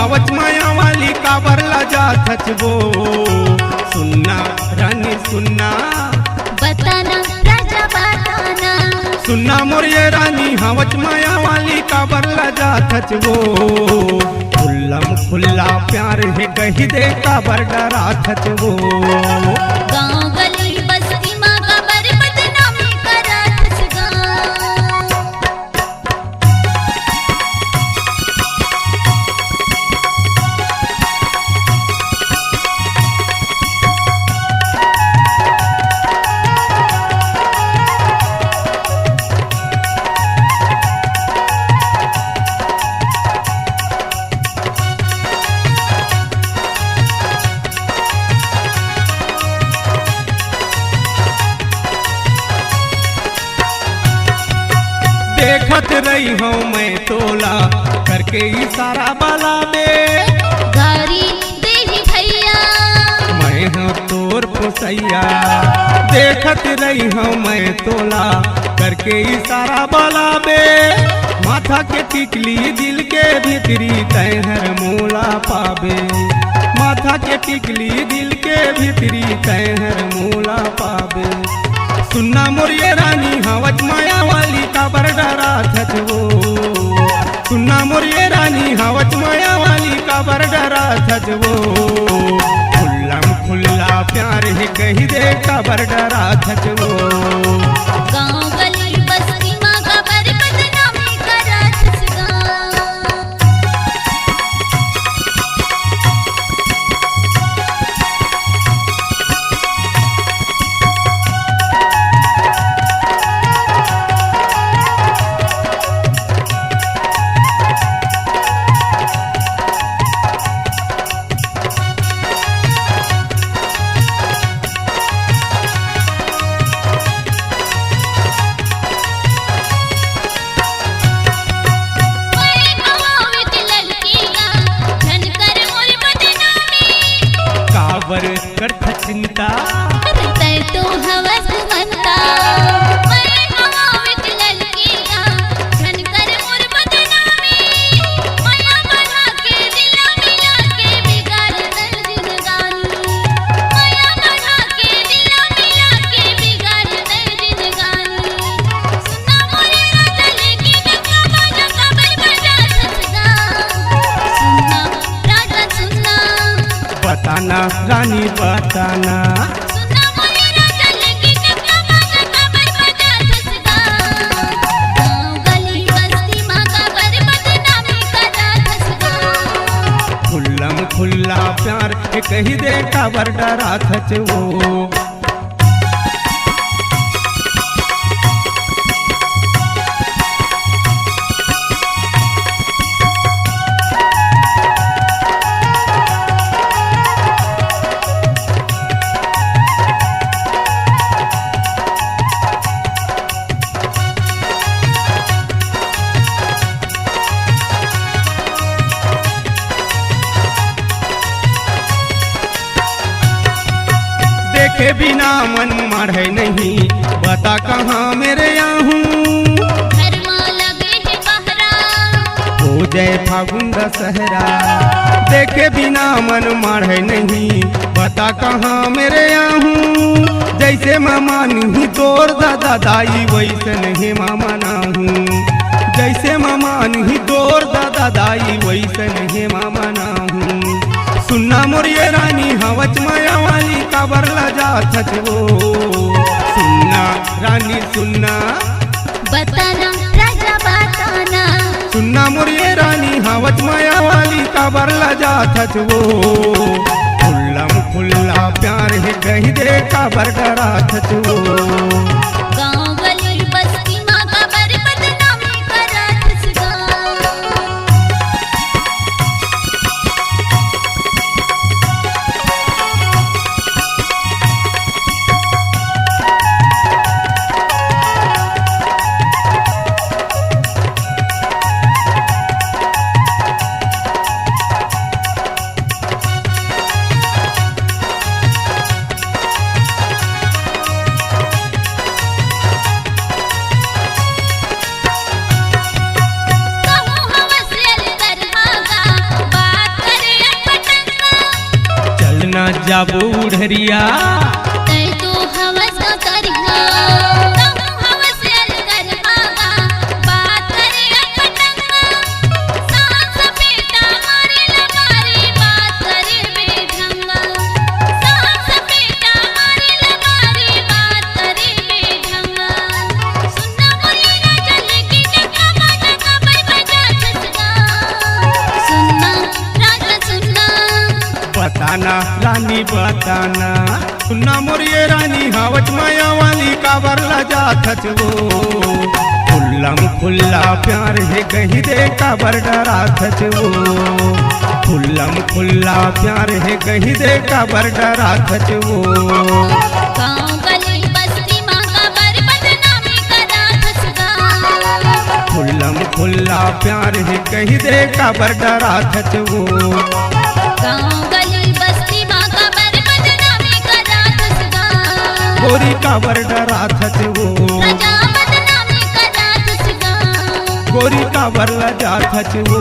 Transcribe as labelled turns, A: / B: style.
A: हवच माया वाली काबरला जाथच वो। सुनना रानी सुनना,
B: बताना राजा बताना,
A: सुनना मोर ये रानी हवच माया वाली काबरला जाथच वो। खुल्लम खुल्ला प्यार है कही दे काबर डराथच वो।
B: गाँव गली बस्ती माँ कबर बदनामी करत गाँव।
A: देखत रही हूँ मैं तोला करके इशारा बाला में।
B: गारी देही भैया
A: मैं हूँ तोर पुसैया। देखत रही हूँ मैं तोला करके इशारा बाला में। माथा के टिकली दिल के भीतरी तैहर मोला पावे। माथा के टिकली दिल के भीतरी तैहर मोला पावे। सुनना मोर ये रानी हवच माया वाली काबर डराथच वो। सुनना मोर ये रानी हवच माया वाली काबर डराथच वो। खुल्लम खुल्ला प्यार है कही दे काबर डराथच वो।
B: गाँव गली बस्ती माँ कबर बदनामी करत गाँव।
A: काबर करथ चिंता
B: तै तो हवस मनता। मैं हवा विकलल कीगा धन कर मोर बदनामी। माया बढ़ा के दिला मिला के बिगाड़ दर जिंदगानी। माया बढ़ा के दिला मिला के बिगाड़ दर जिंदगानी। सुना मोरे राजा लेके गंगा बाजा कबर बजा ससगा। सुना राजा सुना,
A: बताना रानी बताना।
B: सुना मोरे राजा लेके गंगा बाजा कबर बजा ससगा। गाँव गली बस्ती माँ कबर बदनामी करत ससगा।
A: खुल्लम खुल्ला प्यार है कही दे काबर डराथच वो। देखे बिना मन मारे नहीं, बता कहाँ मेरे आहूँ।
B: घर माँ लगे है पहरा,
A: हो जाए फागुन दशहरा। देखे बिना मन मारे नहीं, बता कहाँ मेरे आहूँ। जैसे मामा नहीं तोर दादा दाई वैसे नहीं मामा नाहूँ। जैसे मामा नहीं तोर दादा दाई वैसे नहीं मामा नाहूँ। सुनना मोर ये रानी हवच माया वाली काबरला जाथच वो। सुनना रानी सुनना,
B: बताना राजा बताना।
A: सुनना मोर ये रानी हवच माया वाली काबरला जाथच वो। खुल्लम खुल्ला प्यार है कही दे काबर डराथच वो।
B: गाँव गली बस्ती माँ कबर बदनामी करत सगा।
A: जा बूढ़रिया
B: तै तो हवस का करिहा तू हवस अल कर आगा बात करे पटंगा सास बेटा मारे लगारी बात करे बेढंगा सास बेटा मारे लगारी बात करे बेढंगा सुनना मोरी ना चले की जगह बाजा भाई बजा छसगा सुनना राजा सुनना
A: बताना रानी बताना सुनना मोरिये रानी हावट माया वाली काबर लजा थचवो खुल्लम खुल्ला प्यार है कहीं दे काबर डरा थचवो खुल्लम खुल्ला प्यार है कहीं दे काबर डरा थचवो
B: गाँव गली बस्ती माँ का बर बदनामी करा थसगा
A: खुल्लम खुल्ला प्यार है कहीं दे काबर डरा थचवो
B: गाँव गली बस्ती माँ का बर बदनामी करा थसगा
A: गोरी काबर डरा थचवो
B: प्रजा बदनामी करा थसगा
A: गोरी काबर लजा थचवो